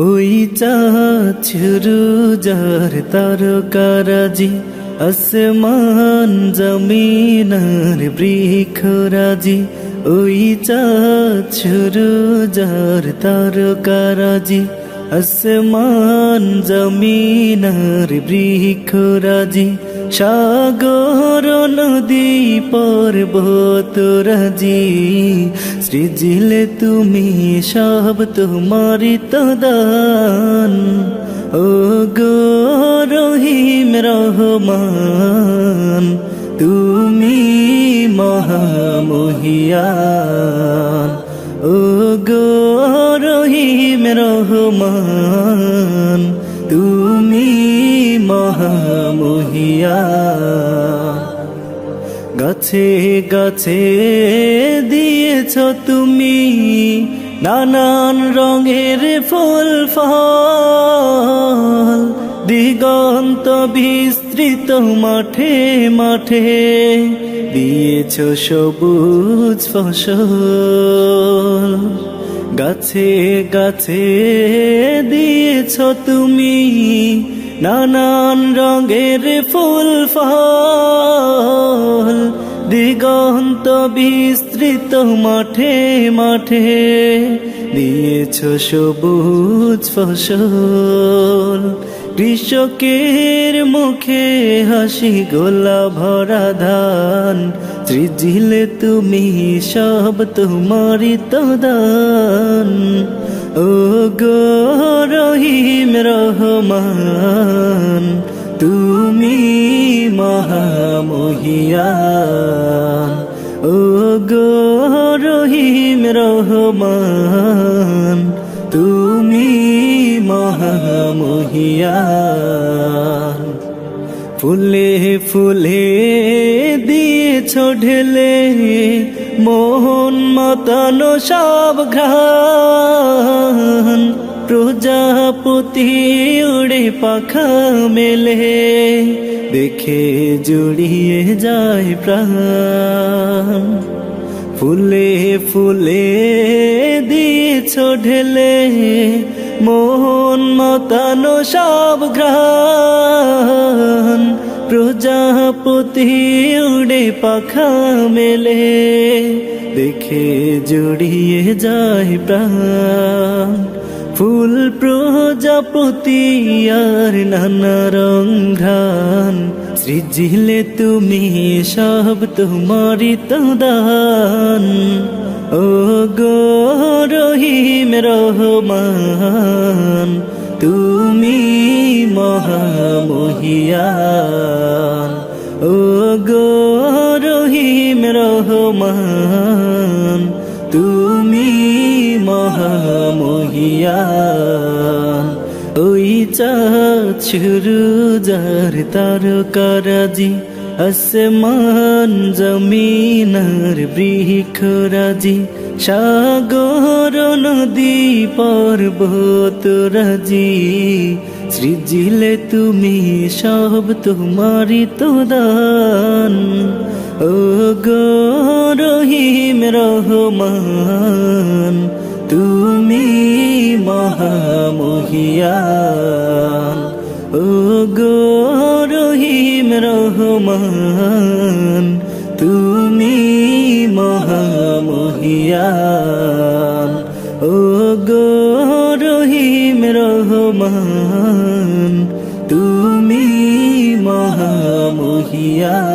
ওই চাঁদ শুরু যার তারকারাজি, আসমান জমিন আর বৃক্ষরাজি। ওই চাঁদ শুরু যার তারকারাজি, আসমান জমিন আর বৃক্ষরাজি। সাগর নদী পর্বতরাজি, সৃজিলে তুমি সব তোমারি তো দান। ও গো রহিম রহমান, তুমি মহামহিয়ান। ও গো রহিম রহমান, তুমি মহামহিয়ান। গাছে গাছে দিয়েছ তুমি নানান রঙের ফুল ফল, দিগন্ত বিস্তৃত মাঠে মাঠে দিয়েছ সবুজ ফসল। গাছে গাছে দিয়েছ তুমি নানান রঙের ফুল ফল, দিগন্ত বিস্তৃত মাঠে মাঠে দিয়েছ সবুজ ফসল। কৃষকের মুখে হাসি গোলা ভরা ধান, সৃজিলে তুমি সব তোমারি তো দান। ও গো রহিম রহমান, তুমি মহামহিয়ান। ও গো রহিম রহমান, তুমি মহামহিয়ান। ফুলে ফুলে দিয়েছ ঢেলে মোহন মাতানো সব ঘ্রাণ, প্রজাপতি উড়ে পাখা মেলে দেখে জুড়িয়ে যায় প্রাণ। ফুলে ফুলে দিয়েছ ঢেলে মোহন মাতানো সব ঘ্রাণ, প্রজাপতি উড়ে পাখা মেলে দেখে জুড়িয়ে যায় প্রাণ। ফুল প্রজাপতি আর নানা রং ঘ্রাণ, সৃজিলে তুমি সব তোমারি তো দান। ও গো রহিম রহমান, তুমি মহামহিয়ান। ও গো রহিম রহমান, তুমি মহামহিয়ান। ওই চাঁদ শুরু যার তারকারাজি, আসমান জমিন আর বৃক্ষরাজি। সাগর নদী পর্বতরাজি, সৃজিলে তুমি সব তোমারি তো দান। ও গো রহিম রহমান, তুমি মহামহিয়ান। ও গো রহিম রহমান, তুমি মহামহিয়ান। ও গো রহিম রহমান, তুমি মহামহিয়ান।